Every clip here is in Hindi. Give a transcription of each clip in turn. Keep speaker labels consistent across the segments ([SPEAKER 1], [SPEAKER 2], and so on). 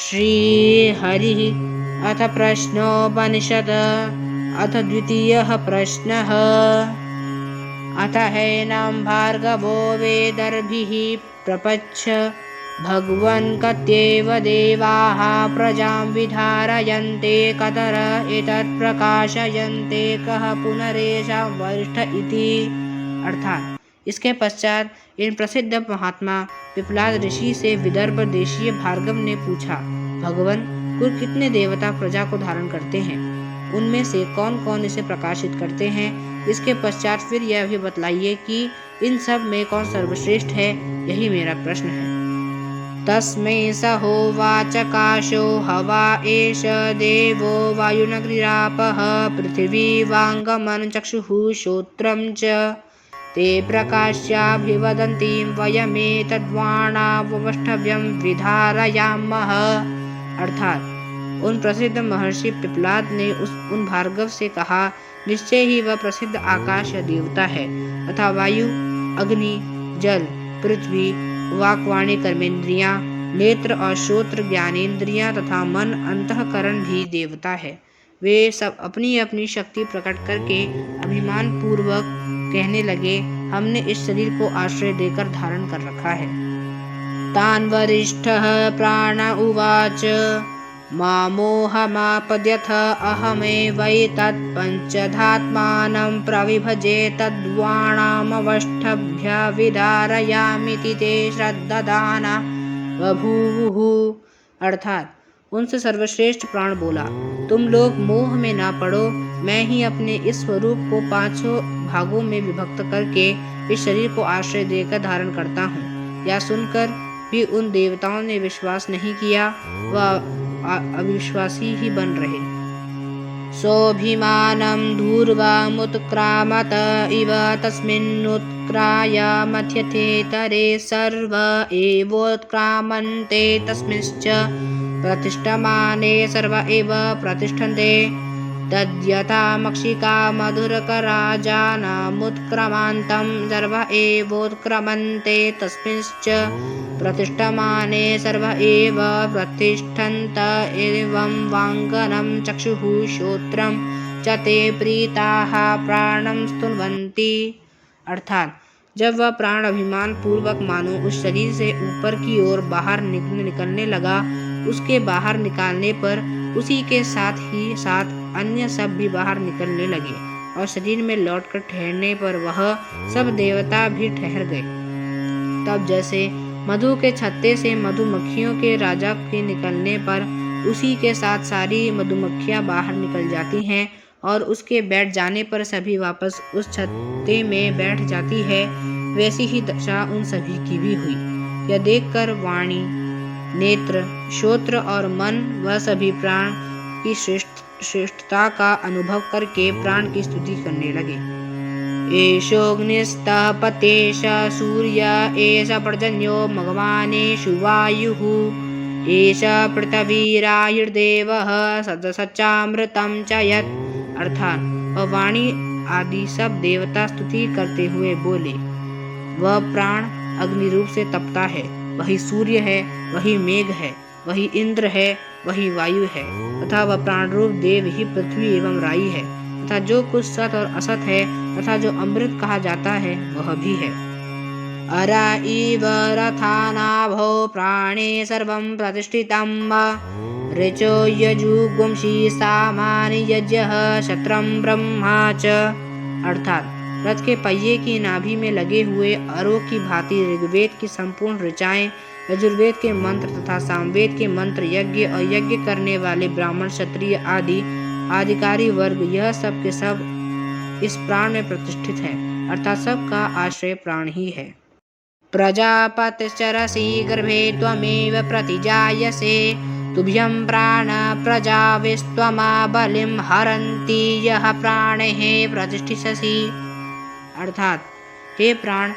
[SPEAKER 1] श्रीहरिः अथ प्रश्नोपनिषद अथ द्वितीयः प्रश्नः। अथ हैनं भार्गवो वेदर्भिः प्रपच्छ भगवन् कत्येव देवाः प्रजां विधारयन्ते कतर एतत् प्रकाशयन्ते कः पुनरेषां वरिष्ठ इति। अर्थात इसके पश्चात इन प्रसिद्ध महात्मा पिप्पलाद ऋषि से विदर्भ देशीय भार्गव ने पूछा, भगवान कुल कितने देवता प्रजा को धारण करते हैं, उनमें से कौन कौन इसे प्रकाशित करते हैं। इसके पश्चात फिर यह भी बतलाइए कि इन सब में कौन सर्वश्रेष्ठ है, यही मेरा प्रश्न है। तस्मै स होवाच काशो हवा एष देवो वायुनगरीरापः पृथिवी वाङ्गमनं चक्षुः श्रोत्रं च ते प्रकाश्याभिवदन्तीं वयमेतद्वाणावष्टभ्यं विधारयामः। अर्थात उन प्रसिद्ध महर्षि पिप्पलाद ने उन भार्गव से कहा, निश्चय ही वह प्रसिद्ध आकाश देवता है तथा वायु, अग्नि, जल, पृथ्वी, वाक्वाणी कर्मेंद्रियां, नेत्र और श्रोत्र ज्ञानेंद्रियां तथा मन अंतःकरण भी देवता है। वे सब अपनी अपनी शक्ति प्रकट करके अभिमान पूर्वक कहने लगे, हमने इस शरीर को आश्रय देकर धारण कर रखा है। तान् वरिष्ठः प्राण उवाच मामोहमापद्यथ अहमेवैतत् पञ्चधात्मानं प्रविभजे तद्वाणामवष्टभ्यविधारयामिति ते श्रद्धादाना बभूवुः। अर्थात उनसे सर्वश्रेष्ठ प्राण बोला, तुम लोग मोह में ना पड़ो, मैं ही अपने इस स्वरूप को पांचों भागों में विभक्त करके इस शरीर को आश्रय देकर धारण करता हूँ। यह सुनकर भी उन देवताओं ने विश्वास नहीं किया, वह अविश्वासी ही बन रहे। सोऽभिमानं धूर्वामुत्क्रामत इव तस्मिन्नुत्क्रायमथ्यथेतरे सर्व एवोत्क्रामन्ते तस्मिंश्च प्रतिष्ठमाने सर्व एव प्रतिष्ठन्ते तद्यथा मक्षिका मधुरकराजानामुत्क्रमान्तं सर्व एवोत्क्रमन्ते तस्मिंश्च प्रतिष्ठमाने सर्व एव प्रतिष्ठन्त एवं वाङ्गनं चक्षुः श्रोत्रं च ते प्रीताः प्राणं स्तुवन्ति। अर्थात जब वह प्राण अभिमान पूर्वक मानो उस शरीर से ऊपर की ओर बाहर निकलने लगा, उसके बाहर निकालने पर उसी के साथ ही साथ अन्य सब भी बाहर निकलने लगे और शरीर में लौटकर ठहरने पर वह सब देवता भी ठहर गए। तब जैसे मधु के छत्ते से मधुमक्खियों के राजा के निकलने पर उसी के साथ सारी मधुमक्खियां बाहर निकल जाती हैं और उसके बैठ जाने पर सभी वापस उस छत्ते में बैठ जाती है, वैसी ही दशा उन सभी की भी हुई। यह देखकर वाणी, नेत्र, श्रोत्र और मन वह सभी प्राण की श्रेष्ठता का अनुभव करके प्राण की स्तुति करने लगे। एषोऽग्निस्तः पतेश सूर्य एष पर्जन्यो भगवानेषु वायुः एष पृथिवीरायुर्देवः सदसच्चामृतं च यत्। अर्थात वह वाणी आदि सब देवता स्तुति करते हुए बोले, वह प्राण अग्नि रूप से तपता है, वही सूर्य है, वही मेघ है, वही इंद्र है, वही वायु है तथा वह प्राण रूप देव ही पृथ्वी एवं राई है तथा जो कुछ सत और असत है तथा जो अमृत कहा जाता है वह भी है। अरा इव रथानाभो प्राणे सर्वं प्रतिष्ठितं ऋचो यजुगुंषि सामानि यज्ञः क्षत्रं ब्रह्मा च। अर्थात रथ के पहिए की नाभि में लगे हुए अरों की भांति ऋग्वेद की संपूर्ण ऋचाएं, यजुर्वेद के मंत्र तथा सामवेद के मंत्र, यज्ञ और यज्ञ करने वाले ब्राह्मण, क्षत्रिय आदि आधिकारी वर्ग, यह सब के सब इस प्राण में प्रतिष्ठित है। अर्थात सबका आश्रय प्राण ही है। प्रजापतिश्चरसि गर्भे त्वमेव प्रतिजायसे तुभ्यं प्राण प्रजाविस्त्वमा बलिं हरन्ति यः प्राणैः प्रतिष्ठिससि। अर्थात हे प्राण,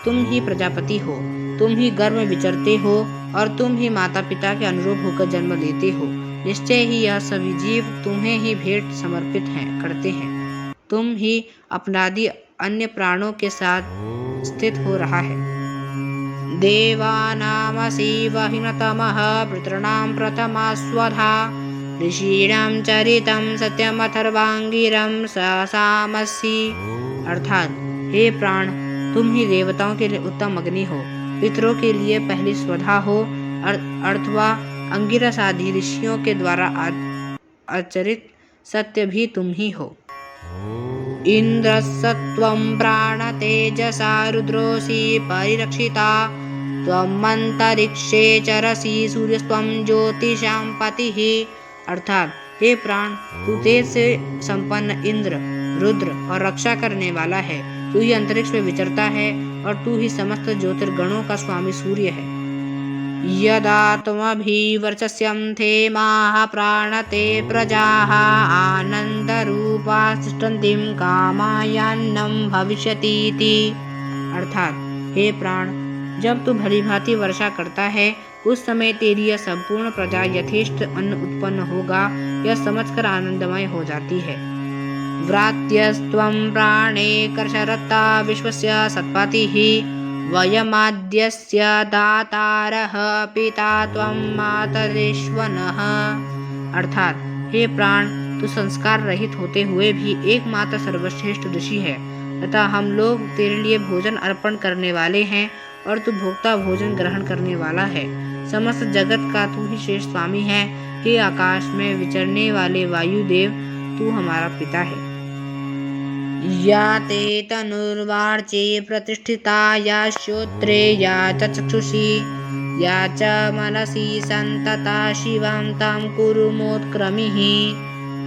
[SPEAKER 1] तुम ही प्रजापति हो, तुम ही गर्भ में विचरते हो और तुम ही माता पिता के अनुरूप होकर जन्म लेते हो। निश्चय ही यह सभी जीव तुम्हें ही भेंट समर्पित करते हैं। तुम ही अपनादि अन्य प्राणों के साथ स्थित हो रहा है। देवानामसि वहिनतमः पितॄणां प्रथमा स्वधा ऋषीणां चरितं सत्यमथर्वांगिरं सामसि। अर्थात हे प्राण, तुम ही देवताओं के लिए उत्तम अग्नि हो, पितरों के लिए पहली स्वधा हो, अथवा अंगिरस आदि ऋषियों के द्वारा आचरित सत्य भी तुम ही हो। इंद्रस्त्वं प्राणतेजसा रुद्रोऽसि परिरक्षिता, त्वम् अंतरिक्षे चरसि सूर्यस्त्वं ज्योतिषां पतिः। अर्थात हे प्राण, तू तेज से संपन्न इंद्र, रुद्र और रक्षा करने वाला है। तू ही अंतरिक्ष में विचरता है और तू ही समस्त ज्योतिर्गणों का स्वामी सूर्य है। यदा त्वमभिवर्चस्यं धेमाः प्राणते प्रजाः आनन्दरूपा तिष्ठन्तीं कामायान्नं भविष्यतीति। अर्थात हे प्राण, जब तू भली भांति वर्षा करता है, उस समय तेरी यह संपूर्ण प्रजा यथेष्ट अन्न उत्पन्न होगा, यह समझकर आनंदमय हो जाती है। व्रात्यस्त्वं प्राणे कर्षरता विश्वस्य सत्पतिः, वयमाद्यस्य दातारः पिता त्वं मातरिश्वनः। अर्थात हे प्राण, तू संस्कार रहित होते हुए भी एकमात्र सर्वश्रेष्ठ ऋषि है तथा हम लोग तेरे लिए भोजन अर्पण करने वाले हैं और तू भोक्ता भोजन ग्रहण करने वाला है। समस्त जगत का तू ही श्रेष्ठ स्वामी है। हे आकाश में विचरने वाले वायुदेव, तू हमारा पिता है। या ते तनुर्वाचे प्रतिष्ठिता, या श्रोत्रे या च चक्षुषी, या च मनसि संतता शिवं तां कुरु मोत्क्रमिः।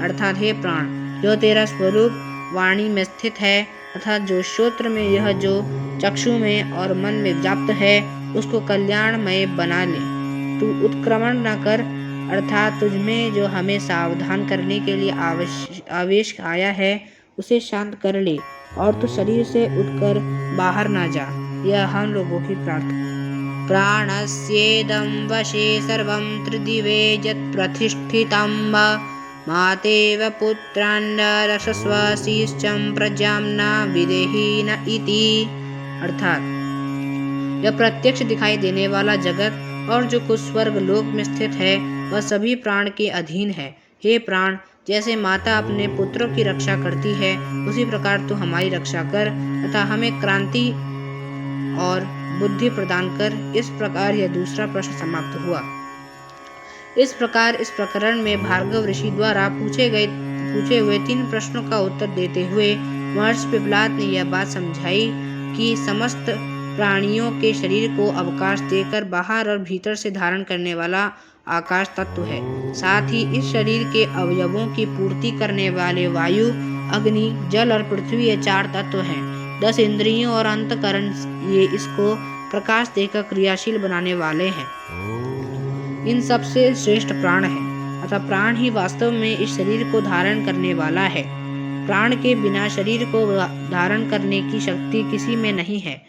[SPEAKER 1] अर्थात हे प्राण, जो तेरा स्वरूप वाणी में स्थित है तथा जो श्रोत्र में, यह जो चक्षु में और मन में व्याप्त है, उसको कल्याणमय बना ले। तू उत्क्रमण न कर, अर्थात तुझमें जो हमें सावधान करने के लिए आवेश आया है उसे शांत कर ले और तू शरीर से उठकर बाहर ना जा। यह हम लोगों की प्रार्थना। प्राणस्येदं वशे सर्वं त्रिदिवे यत् प्रतिष्ठितं, मातेव पुत्रान् रक्षस्व शिश्चं प्रजां न विदेहि न इति। अर्थात यह प्रत्यक्ष दिखाई देने वाला जगत और जो कुछ स्वर्ग लोक में स्थित है, वह सभी प्राण के अधीन है। हे प्राण, जैसे माता अपने पुत्रों की रक्षा करती है, उसी प्रकार तू हमारी रक्षा कर तथा हमें क्रांति और बुद्धि प्रदान कर। इस प्रकार यह दूसरा प्रश्न समाप्त हुआ। इस प्रकार इस प्रकरण में भार्गव ऋषि द्वारा पूछे हुए 3 प्रश्नों का उत्तर देते हुए महर्षि पिप्पलाद ने यह बात समझाई कि समस्त प्राणियों के शरीर को अवकाश देकर बाहर और भीतर से धारण करने वाला आकाश तत्व है। साथ ही इस शरीर के अवयवों की पूर्ति करने वाले वायु, अग्नि, जल और पृथ्वी ये 4 तत्व हैं। 10 इंद्रियों और अंतःकरण ये इसको प्रकाश देकर क्रियाशील बनाने वाले हैं। इन सबसे श्रेष्ठ प्राण है अतः प्राण ही वास्तव में इस शरीर को धारण करने वाला है। प्राण के बिना शरीर को धारण करने की शक्ति किसी में नहीं है।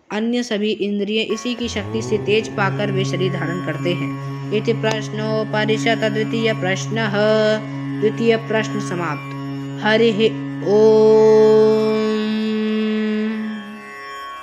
[SPEAKER 1] अन्य सभी इंद्रिय इसी की शक्ति से तेज पाकर वे शरीर धारण करते हैं। इति प्रश्नोपनिषत् द्वितीय प्रश्न समाप्त। हरि ओम।